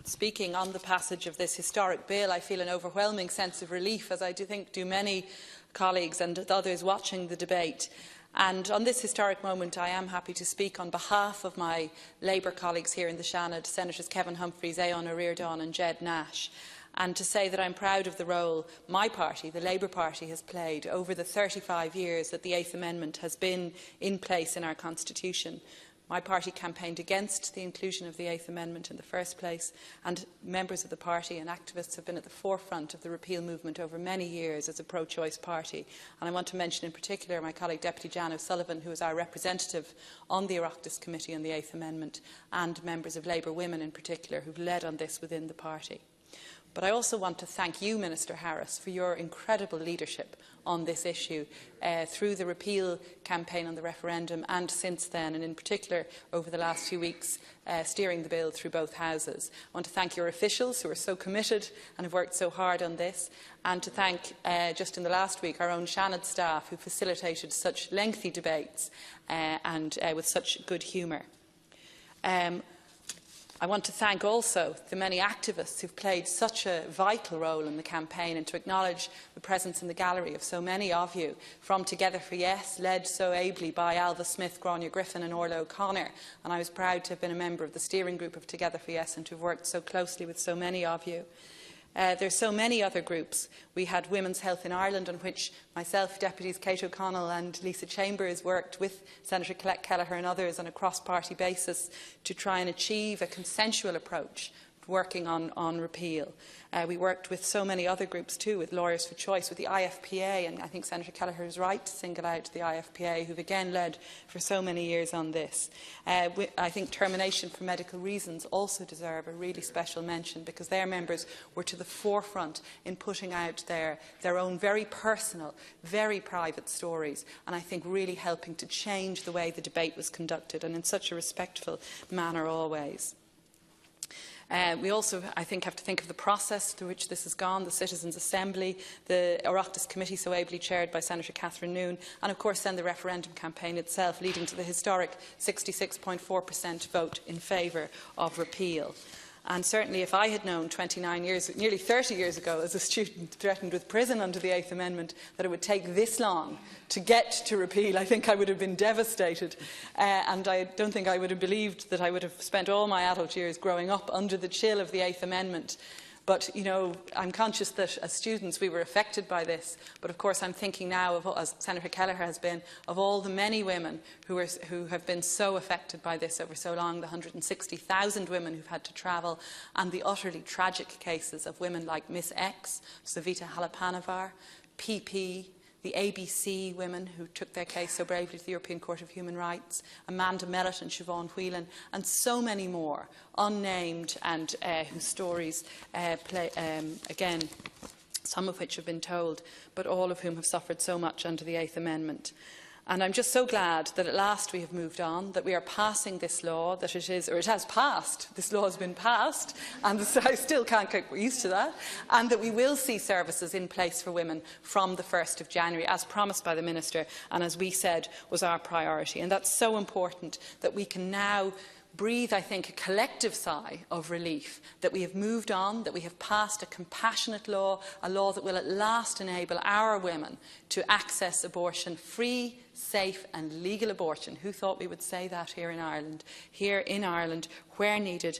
speaking on the passage of this historic bill, I feel an overwhelming sense of relief, as I do many colleagues and others watching the debate. And on this historic moment, I am happy to speak on behalf of my Labour colleagues here in the Seanad, Senators Kevin Humphreys, Aodhán Ó Ríordáin and Jed Nash, and to say that I am proud of the role my party, the Labour Party, has played over the 35 years that the 8th Amendment has been in place in our Constitution. My party campaigned against the inclusion of the 8th Amendment in the first place, and members of the party and activists have been at the forefront of the repeal movement over many years as a pro-choice party. And I want to mention in particular my colleague Deputy Jan O'Sullivan, who is our representative on the Oireachtas Committee on the 8th Amendment, and members of Labour Women in particular, who have led on this within the party. But I also want to thank you, Minister Harris, for your incredible leadership on this issue through the repeal campaign on the referendum and since then, and in particular over the last few weeks steering the bill through both houses. I want to thank your officials who are so committed and have worked so hard on this, and to thank, just in the last week, our own Seanad staff who facilitated such lengthy debates and with such good humour. I want to thank also the many activists who have played such a vital role in the campaign, and to acknowledge the presence in the gallery of so many of you from Together for Yes, led so ably by Alva Smith, Gráinne Griffin and Orla O'Connor. And I was proud to have been a member of the steering group of Together for Yes and to have worked so closely with so many of you. There are so many other groups. We had Women's Health in Ireland, on which myself, Deputies Kate O'Connell and Lisa Chambers worked with Senator Colette Kelleher and others on a cross-party basis to try and achieve a consensual approach working on repeal. We worked with so many other groups too, with Lawyers for Choice, with the IFPA, and I think Senator Kelleher is right to single out the IFPA, who have again led for so many years on this. I think Termination for Medical Reasons also deserve a really special mention, because their members were to the forefront in putting out their own very personal, very private stories, and I think really helping to change the way the debate was conducted, and in such a respectful manner always. We also, I think, have to think of the process through which this has gone, the Citizens' Assembly, the Oireachtas Committee so ably chaired by Senator Catherine Noone, and of course then the referendum campaign itself, leading to the historic 66.4% vote in favour of repeal. And certainly if I had known 29 years, nearly 30 years ago, as a student threatened with prison under the 8th Amendment, that it would take this long to get to repeal, I think I would have been devastated. And I don't think I would have believed that I would have spent all my adult years growing up under the chill of the 8th Amendment. But, you know, I'm conscious that as students we were affected by this. But of course I'm thinking now, of, as Senator Kelleher has been, of all the many women who have been so affected by this over so long, the 160,000 women who've had to travel, and the utterly tragic cases of women like Miss X, Savita Halapanavar, PP, the ABC women who took their case so bravely to the European Court of Human Rights, Amanda Mellett and Siobhan Whelan, and so many more, unnamed, and whose stories again, some of which have been told, but all of whom have suffered so much under the 8th Amendment. And I'm just so glad that at last we have moved on, that we are passing this law, that it is, or it has passed, this law has been passed, and I still can't get used to that, and that we will see services in place for women from the 1st of January, as promised by the Minister, and as we said was our priority. And that's so important that we can now breathe, I think, a collective sigh of relief that we have moved on, that we have passed a compassionate law, a law that will at last enable our women to access abortion, free, safe and legal abortion. Who thought we would say that here in Ireland? Here in Ireland, where needed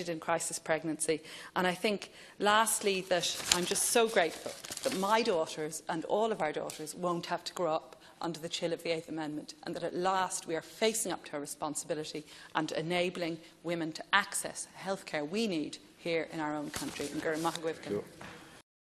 in crisis pregnancy. And I think, lastly, that I'm just so grateful that my daughters and all of our daughters won't have to grow up under the chill of the 8th Amendment, and that at last we are facing up to our responsibility and enabling women to access healthcare we need here in our own country.